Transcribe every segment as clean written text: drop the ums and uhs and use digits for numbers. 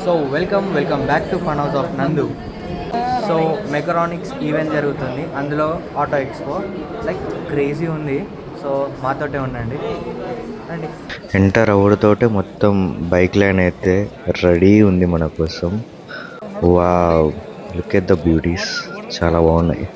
So welcome back to fun house of నందు. So mechanics event జరుగుతుంది, అందులో auto expo like crazy ఉంది. So మాతోటే ఉండండి అండి. ఎంటర్ అవ్వడంతోటే మొత్తం బైక్ లైన్ అయితే రెడీ ఉంది మన కోసం. Wow, look at the beauties, చాలా బాగున్నాయి.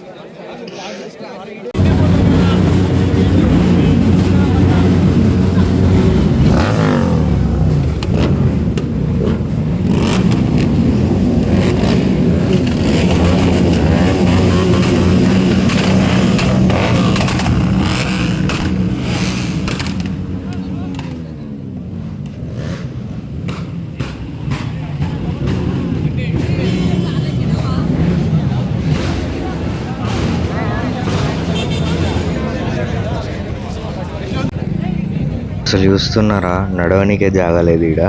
అసలు చూస్తున్నారా, నడవనికే జాగలేదు ఈడ,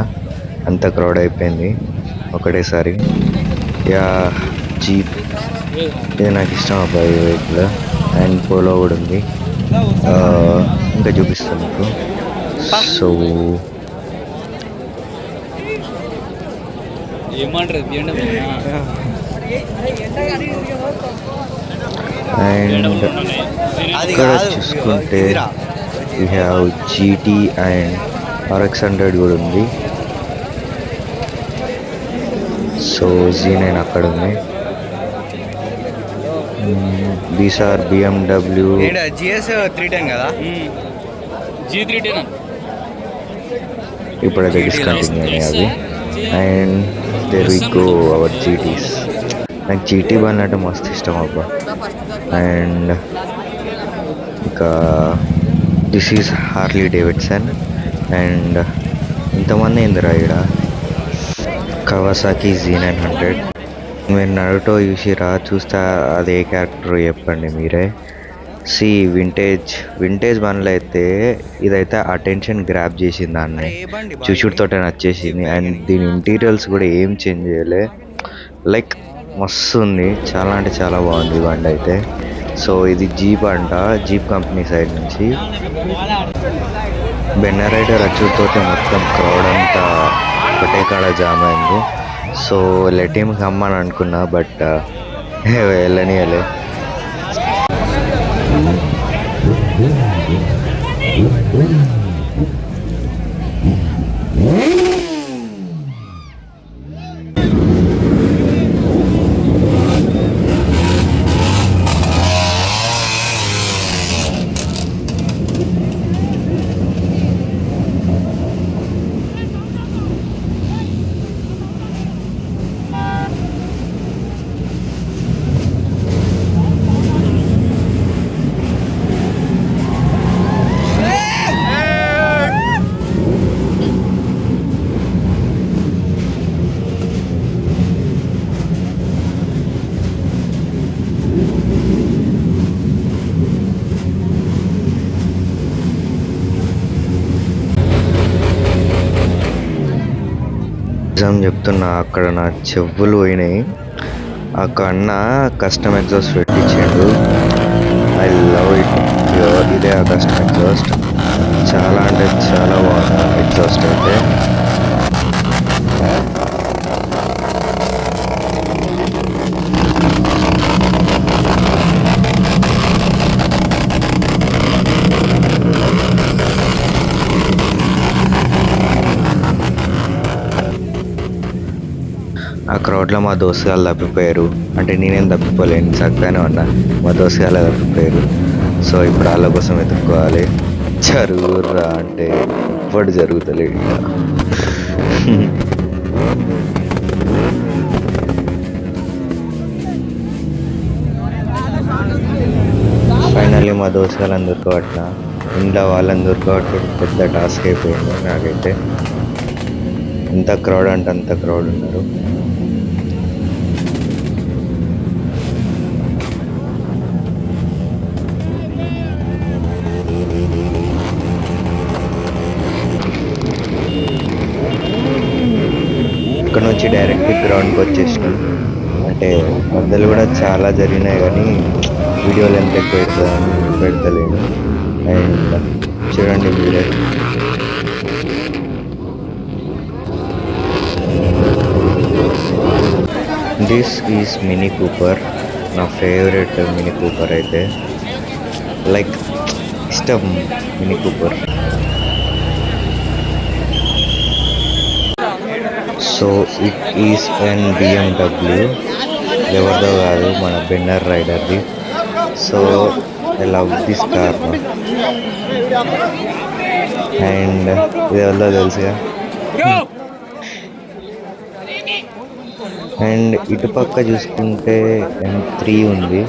అంత క్రౌడ్ అయిపోయింది ఒకటేసారి. యా, జీప్ ఇది నాకు ఇష్టం అబ్బాయి వెహికల్. అండ్ పోలో కూడా ఉంది, ఇంకా చూపిస్తాను మీకు. సో అండ్ ఇక్కడ చూసుకుంటే we have GT and RX100 కూడా ఉంది. సో Z9 అక్కడ ఉంది. దీస్ ఆర్ BMW GS 310 కదా, G310 ఇప్పుడైతే డిస్కంటిన్యూ అయినాయి అవి. And there we go our GTs. నాకు GT బండి అంటే మస్తు ఇష్టం అబ్బా. అండ్ ఇంకా this is Harley Davidson. And ఇంతమంది ఏందిరా ఇక్కడ, కవాసాకి Z900. మీరు నరుటో చూసిరా, చూస్తే అదే క్యారెక్టర్ చెప్పండి మీరే. సి వింటేజ్ బండ్లు అయితే ఇదైతే అటెన్షన్ గ్రాప్ చేసింది దాన్ని, చూసుడుతోటే నచ్చేసింది. అండ్ దీని ఇంటీరియర్స్ కూడా ఏం చేంజ్ చేయలే, లైక్ మస్తు ఉంది, చాలా అంటే చాలా బాగుంది ఈ బండి అయితే. సో ఇది జీప్ అంట, జీప్ కంపెనీ సైడ్ నుంచి. బెన్నర్ రైడర్ వచ్చుడితో మొత్తం క్రౌడ్ అంతా ఒకటే కాడ జామ్ అయింది. సో లెట్ హిమ్ కమ్ అని అనుకున్నా, బట్ వెళ్ళనియలే. నిజం చెప్తున్నా, అక్కడ నా చెవులు పోయినాయి. అక్కడ అన్న కస్టమ్ ఎగ్జాస్ట్ పెట్టించాడు. I love it. ఇదే ఆ కస్టమ్ ఎగ్జాస్ట్, చాలా అంటే చాలా బాగుంది ఎగ్జాస్ట్ అయితే. ఆ క్రౌడ్లో మా దోస్తుగాళ్ళు తప్పిపోయారు. అంటే నేనేం తప్పిపోలేను, చక్కగానే ఉన్నా, మా దోస్తుగాళ్ళు తప్పిపోయారు. సో ఇప్పుడు వాళ్ళ కోసం వెతుక్కోవాలి. జరుగురా అంటే ఎప్పుడు జరుగుతలేదు. ఫైనల్లీ మా దోస్తుగాళ్ళని దొరకబట్టిన, ఇంట్లో వాళ్ళని దొరకబట్టడం పెద్ద టాస్క్ అయిపోయింది నాకైతే. ఎంత క్రౌడ్ అంటే అంత క్రౌడ్ ఉన్నారు. ఇక్కడ నుంచి డైరెక్ట్ గ్రౌండ్కి వచ్చేసినాం. అంటే మధ్యలో కూడా చాలా జరిగినాయి కానీ వీడియోలు ఎంత ఎక్కువ అవుతుందని పెడతలేను. అండ్ చూడండి మీరే, దిస్ ఈజ్ మినీ కూపర్. నా ఫేవరెట్ మినీ కూపర్ అయితే లైక్ ఇష్టం Mini Cooper. So it is an BMW, ఎవరిదో కాదు మన బెన్నర్ రైడర్ది. So I love this car. And ఇది ఎవరిదో తెలుసుగా. అండ్ ఇటుపక్క చూసుకుంటే M3 ఉంది.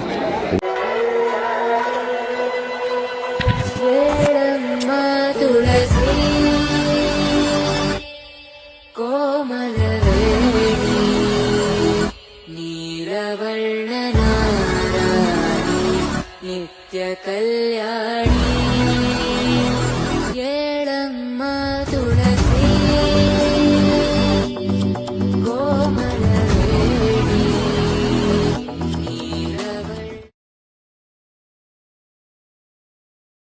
నిత్య కళ్యాణ